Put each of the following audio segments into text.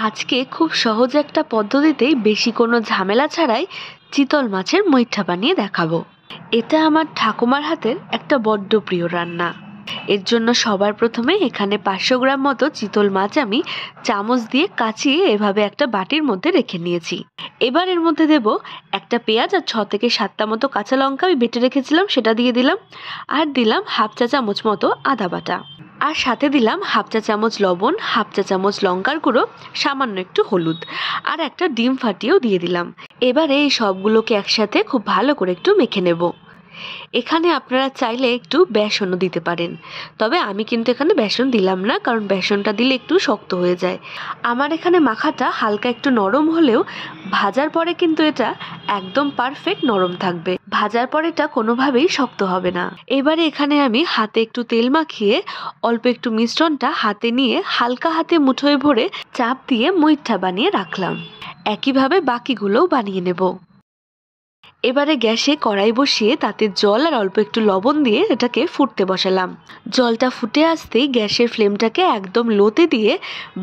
আজকে খুব সহজ একটা পদ্ধতিতেই বেশি কোনো ঝামেলা ছাড়াই চিতল মাছের মুইঠা বানিয়ে দেখাবো। এটা আমার ঠাকুমার হাতের একটা বড্ড প্রিয় রান্না। এর জন্য সবার প্রথমে এখানে 500 গ্রাম মতো চিতল মাছ আমি চামচ দিয়ে কাচিয়ে এভাবে একটা বাটির মধ্যে রেখে নিয়েছি। এবার এর মধ্যে দেব একটা পেঁয়াজ আর 6 থেকে 7টা মতো কাঁচা লঙ্কা আমি বেটে রেখেছিলাম, সেটা দিয়ে দিলাম। আর দিলাম হাফ চা চামচ মতো আদা বাটা, আর সাথে দিলাম হাফ চা চামচ লবণ, হাফ চা চামচ লঙ্কার গুঁড়ো, সামান্য একটু হলুদ, আর একটা ডিম ফাটিয়েও দিয়ে দিলাম। এবারে এই সবগুলোকে একসাথে খুব ভালো করে একটু মেখে নেব। এখানে আপনারা চাইলে একটু বেসনও দিতে পারেন, তবে আমি কিন্তু এখানে বেসন দিলাম না, কারণ বেসনটা দিলে একটু শক্ত হয়ে যায়। আমার এখানে মাখাটা হালকা একটু নরম হলেও ভাজার পরে কিন্তু এটা একদম পারফেক্ট নরম থাকবে। ভাজার পরে এটা কোনোভাবেই শক্ত হবে না। এবারে এখানে আমি হাতে একটু তেল মাখিয়ে অল্প একটু মিশ্রণটা হাতে নিয়ে হালকা হাতে মুঠোয় ভরে চাপ দিয়ে মুইঠা বানিয়ে রাখলাম। একইভাবে বাকিগুলোও বানিয়ে নেব। এবারে গ্যাসে কড়াই বসিয়ে তাতে জল আর অল্প একটু লবণ দিয়ে এটাকে ফুটতে বসালাম। জলটা ফুটে আসতেই গ্যাসের ফ্লেমটাকে একদম লোতে দিয়ে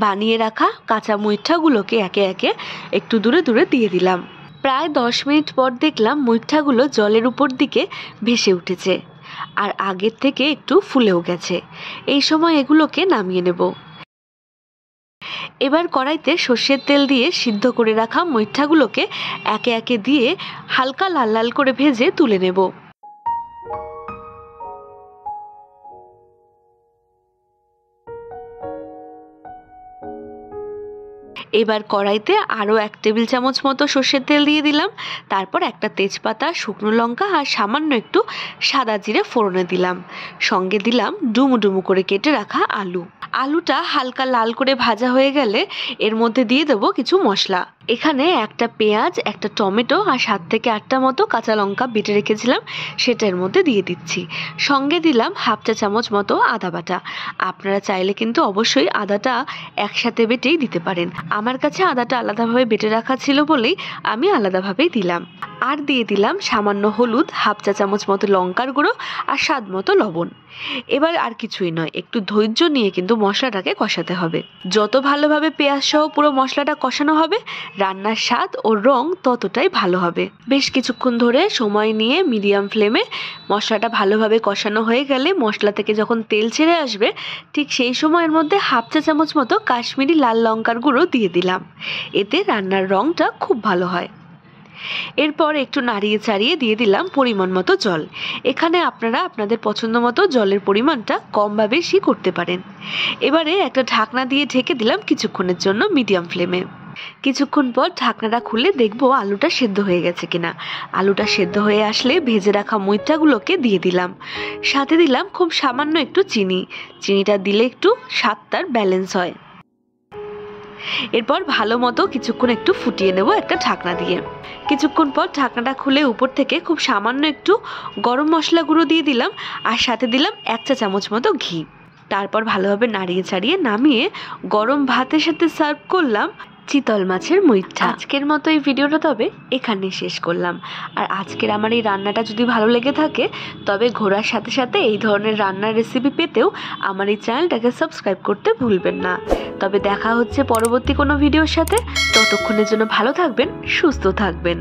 বানিয়ে রাখা কাঁচা মুইঠাগুলোকে একে একে একটু দূরে দূরে দিয়ে দিলাম। প্রায় 10 মিনিট পর দেখলাম মুইঠাগুলো জলের উপর দিকে ভেসে উঠেছে আর আগের থেকে একটু ফুলেও গেছে। এই সময় এগুলোকে নামিয়ে নেব। এবার কড়াইতে সর্ষের তেল দিয়ে সিদ্ধ করে রাখা মুইঠাগুলোকে একে একে দিয়ে হালকা লাল লাল করে ভেজে তুলে নেব। এবার কড়াইতে আরও 1 টেবিল চামচ মতো সর্ষের তেল দিয়ে দিলাম। তারপর একটা তেজপাতা, শুকনো লঙ্কা আর সামান্য একটু সাদা জিরে ফোড়নে দিলাম। সঙ্গে দিলাম ডুমু ডুমু করে কেটে রাখা আলু। আলুটা হালকা লাল করে ভাজা হয়ে গেলে এর মধ্যে দিয়ে দেবো কিছু মশলা। এখানে একটা পেঁয়াজ, একটা টমেটো আর 7 থেকে 8টা মতো কাঁচা লঙ্কা বেটে রেখেছিলাম, সেটা এর মধ্যে দিয়ে দিচ্ছি। সঙ্গে দিলাম হাফ চা চামচ মতো আদা বাটা। আপনারা চাইলে কিন্তু অবশ্যই আদাটা একসাথে বেটেই দিতে পারেন। আমার কাছে আদাটা আলাদাভাবে বেটে রাখা ছিল বলেই আমি আলাদাভাবেই দিলাম। আর দিয়ে দিলাম সামান্য হলুদ, হাফ চা চামচ মতো লঙ্কার গুঁড়ো আর স্বাদ মতো লবণ। এবার আর কিছুই নয়, একটু ধৈর্য নিয়ে কিন্তু মশলাটাকে কষাতে হবে। যত ভালোভাবে পেঁয়াজ সহ পুরো মশলাটা কষানো হবে, রান্নার স্বাদ ও রং ততটাই ভালো হবে। বেশ কিছুক্ষণ ধরে সময় নিয়ে মিডিয়াম ফ্লেমে মশলাটা ভালোভাবে কষানো হয়ে গেলে মশলা থেকে যখন তেল ছেড়ে আসবে, ঠিক সেই সময়ের মধ্যে হাফ চা চামচ মতো কাশ্মীরি লাল লঙ্কার গুঁড়ো দিয়ে দিলাম। এতে রান্নার রংটা খুব ভালো হয়। এরপর একটু নাড়িয়ে চাড়িয়ে দিয়ে দিলাম পরিমাণ মতো জল। এখানে আপনারা আপনাদের পছন্দ মতো জলের পরিমাণটা কম বা বেশি করতে পারেন। এবারে একটা ঢাকনা দিয়ে ঢেকে দিলাম কিছুক্ষণের জন্য মিডিয়াম ফ্লেমে। কিছুক্ষণ পর ঢাকনাটা খুলে দেখবো আলুটা সেদ্ধ হয়ে গেছে কিনা। আলুটা সেদ্ধ হয়ে আসলে ভেজে রাখা মুইঠাগুলোকে দিয়ে দিলাম। সাথে দিলাম খুব সামান্য একটু চিনি। চিনিটা দিলে একটু স্বাদটার ব্যালেন্স হয়। এরপর ভালো মতো কিছুক্ষণ একটু ফুটিয়ে নেব একটা ঢাকনা দিয়ে। কিছুক্ষণ পর ঢাকনাটা খুলে উপর থেকে খুব সামান্য একটু গরম মশলা গুঁড়ো দিয়ে দিলাম, আর সাথে দিলাম 1 চা চামচ মতো ঘি। তারপর ভালোভাবে নাড়িয়ে চাড়িয়ে নামিয়ে গরম ভাতের সাথে সার্ভ করলাম চিতল মাছের মুইঠা। আজকের মতো এই ভিডিওটা তবে এখানে শেষ করলাম। আর আজকের আমার এই রান্নাটা যদি ভালো লেগে থাকে, তবে ঘোরার সাথে সাথে এই ধরনের রান্নার রেসিপি পেতেও আমার এই চ্যানেলটাকে সাবস্ক্রাইব করতে ভুলবেন না। তবে দেখা হচ্ছে পরবর্তী কোনো ভিডিওর সাথে। ততক্ষণের জন্য ভালো থাকবেন, সুস্থ থাকবেন।